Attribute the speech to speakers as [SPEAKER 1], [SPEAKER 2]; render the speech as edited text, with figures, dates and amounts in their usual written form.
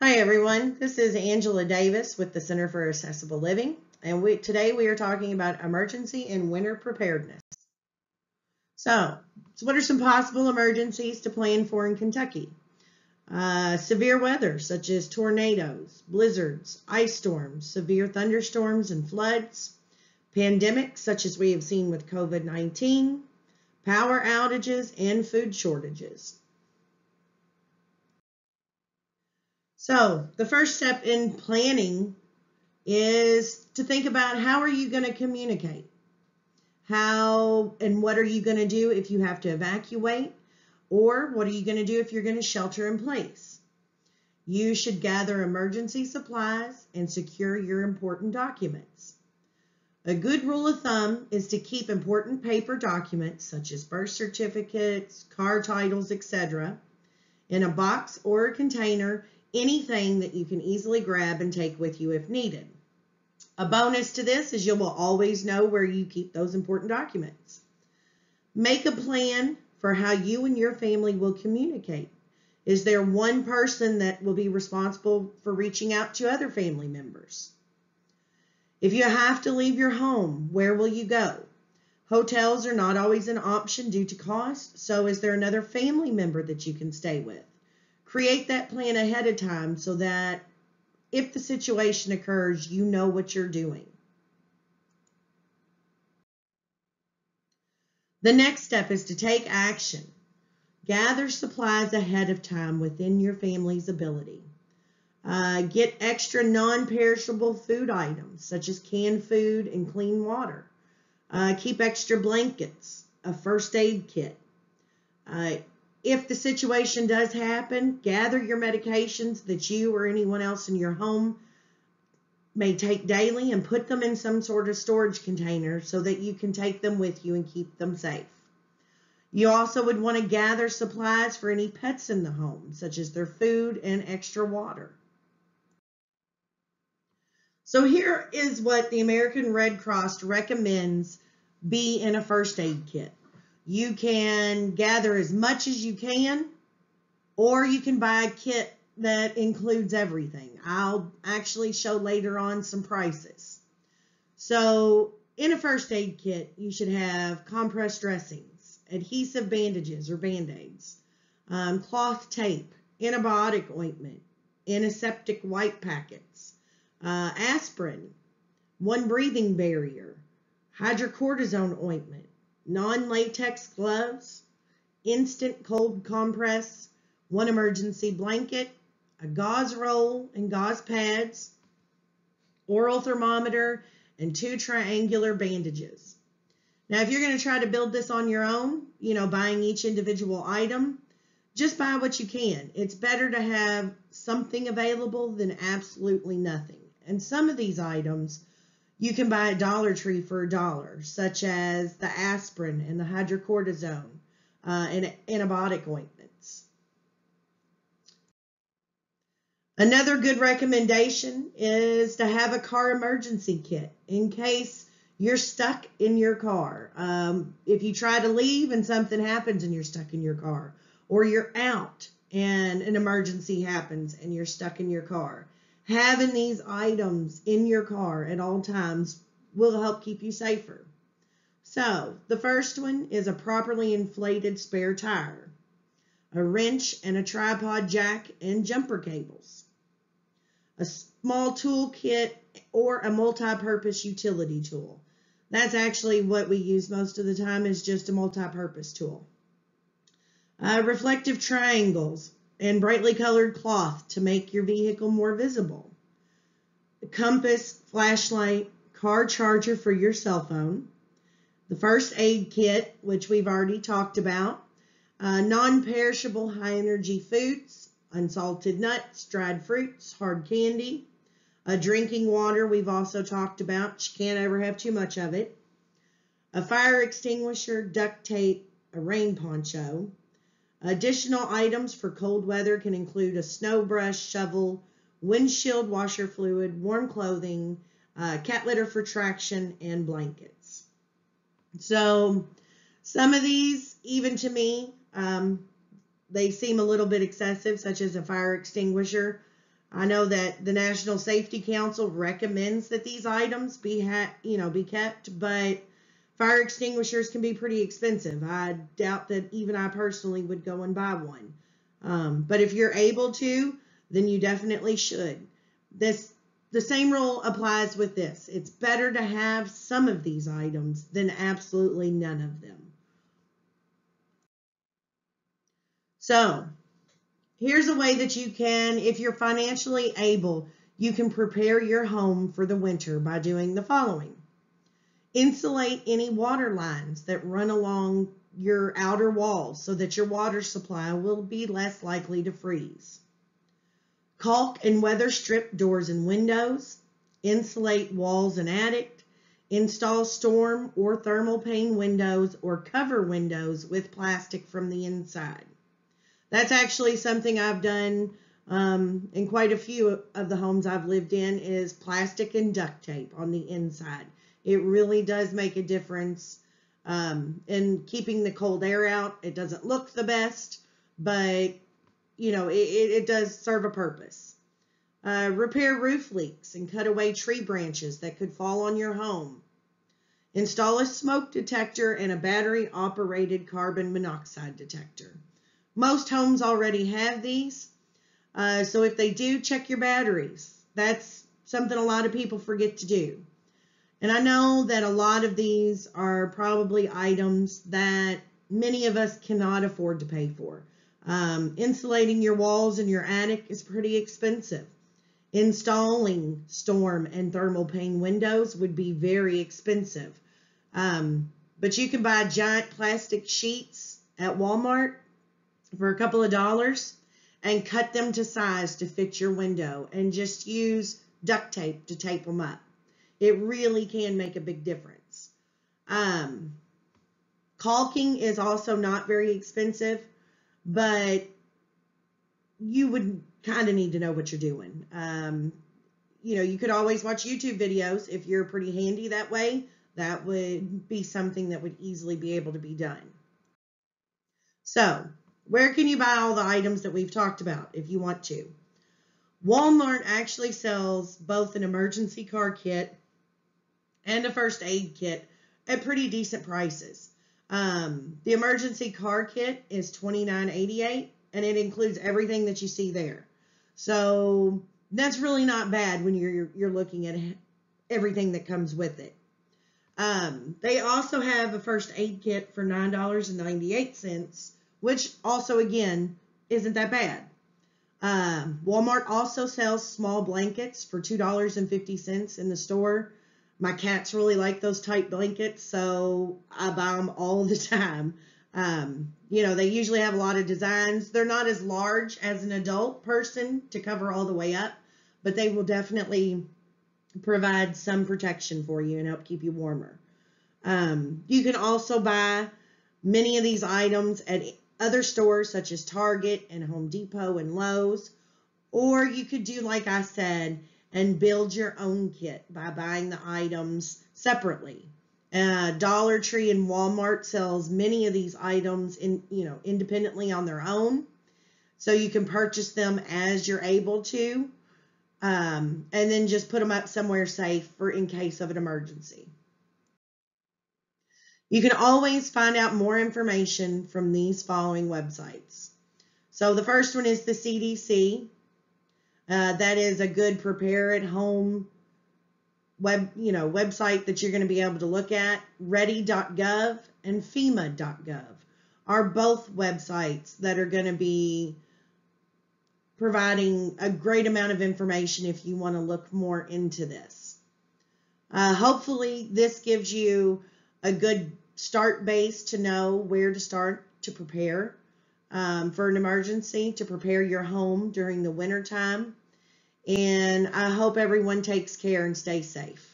[SPEAKER 1] Hi everyone, this is Angela Davis with the Center for Accessible Living, and today we are talking about emergency and winter preparedness. So what are some possible emergencies to plan for in Kentucky? Severe weather such as tornadoes, blizzards, ice storms, severe thunderstorms and floods, pandemics such as we have seen with COVID-19, power outages, and food shortages. So the first step in planning is to think about how are you going to communicate? How and what are you going to do if you have to evacuate? Or what are you going to do if you're going to shelter in place? You should gather emergency supplies and secure your important documents. A good rule of thumb is to keep important paper documents such as birth certificates, car titles, etc. in a box or a container, anything that you can easily grab and take with you if needed. A bonus to this is you will always know where you keep those important documents. Make a plan for how you and your family will communicate. Is there one person that will be responsible for reaching out to other family members? If you have to leave your home, where will you go? Hotels are not always an option due to cost, so is there another family member that you can stay with? Create that plan ahead of time so that if the situation occurs, you know what you're doing. The next step is to take action. Gather supplies ahead of time within your family's ability. Get extra non-perishable food items such as canned food and clean water. Keep extra blankets, a first aid kit. If the situation does happen, gather your medications that you or anyone else in your home may take daily and put them in some sort of storage container so that you can take them with you and keep them safe. You also would want to gather supplies for any pets in the home, such as their food and extra water. So here is what the American Red Cross recommends be in a first aid kit. You can gather as much as you can, or you can buy a kit that includes everything. I'll actually show later on some prices. So in a first aid kit, you should have compress dressings, adhesive bandages or band-aids, cloth tape, antibiotic ointment, antiseptic wipe packets, aspirin, one breathing barrier, hydrocortisone ointment, non-latex gloves, instant cold compress, one emergency blanket, a gauze roll and gauze pads, oral thermometer, and 2 triangular bandages. Now, if you're going to try to build this on your own, buying each individual item, just buy what you can. It's better to have something available than absolutely nothing. And some of these items you can buy at Dollar Tree for $1, such as the aspirin and the hydrocortisone and antibiotic ointments. Another good recommendation is to have a car emergency kit in case you're stuck in your car. If you try to leave and something happens and you're stuck in your car, or you're out and an emergency happens and you're stuck in your car, having these items in your car at all times will help keep you safer. So the first one is a properly inflated spare tire, a wrench and a tripod jack and jumper cables, a small tool kit or a multi-purpose utility tool. That's actually what we use most of the time, is just a multi-purpose tool. Reflective triangles and brightly colored cloth to make your vehicle more visible. A compass, flashlight, car charger for your cell phone. The first aid kit, which we've already talked about. Non-perishable high-energy foods, unsalted nuts, dried fruits, hard candy. Drinking water we've also talked about. You can't ever have too much of it. A fire extinguisher, duct tape, a rain poncho. Additional items for cold weather can include a snow brush, shovel, windshield washer fluid, warm clothing, cat litter for traction, and blankets. So some of these, even to me, they seem a little bit excessive, such as a fire extinguisher. I know that the National Safety Council recommends that these items be kept, but fire extinguishers can be pretty expensive. I doubt that even I personally would go and buy one. But if you're able to, then you definitely should. The same rule applies with this. It's better to have some of these items than absolutely none of them. So, here's a way that you can, if you're financially able, you can prepare your home for the winter by doing the following. Insulate any water lines that run along your outer walls so that your water supply will be less likely to freeze. Caulk and weather strip doors and windows. Insulate walls and attic. Install storm or thermal pane windows or cover windows with plastic from the inside. That's actually something I've done in quite a few of the homes I've lived in, is plastic and duct tape on the inside. It really does make a difference in keeping the cold air out. It doesn't look the best, but it does serve a purpose. Repair roof leaks and cut away tree branches that could fall on your home. Install a smoke detector and a battery-operated carbon monoxide detector. Most homes already have these, so if they do, check your batteries. That's something a lot of people forget to do. And I know that a lot of these are probably items that many of us cannot afford to pay for. Insulating your walls in your attic is pretty expensive. Installing storm and thermal pane windows would be very expensive. But you can buy giant plastic sheets at Walmart for a couple of dollars and cut them to size to fit your window and just use duct tape to tape them up. It really can make a big difference. Caulking is also not very expensive, but you would kind of need to know what you're doing. You could always watch YouTube videos if you're pretty handy that way. That would be something that would easily be able to be done. So, where can you buy all the items that we've talked about if you want to? Walmart actually sells both an emergency car kit and a first aid kit at pretty decent prices. The emergency car kit is $29.88, and it includes everything that you see there. So that's really not bad when you're looking at everything that comes with it. They also have a first aid kit for $9.98, which also, again, isn't that bad. Walmart also sells small blankets for $2.50 in the store. My cats really like those tight blankets, so I buy them all the time. They usually have a lot of designs. They're not as large as an adult person to cover all the way up, but they will definitely provide some protection for you and help keep you warmer. You can also buy many of these items at other stores such as Target and Home Depot and Lowe's, or you could do like I said and build your own kit by buying the items separately. Dollar Tree and Walmart sells many of these items independently on their own, so you can purchase them as you're able to, and then just put them up somewhere safe for in case of an emergency. You can always find out more information from these following websites. So the first one is the CDC. That is a good prepare at home website that you're going to be able to look at. Ready.gov and FEMA.gov are both websites that are going to be providing a great amount of information if you want to look more into this. Hopefully this gives you a good start base to know where to start to prepare for an emergency, to prepare your home during the winter time. And I hope everyone takes care and stays safe.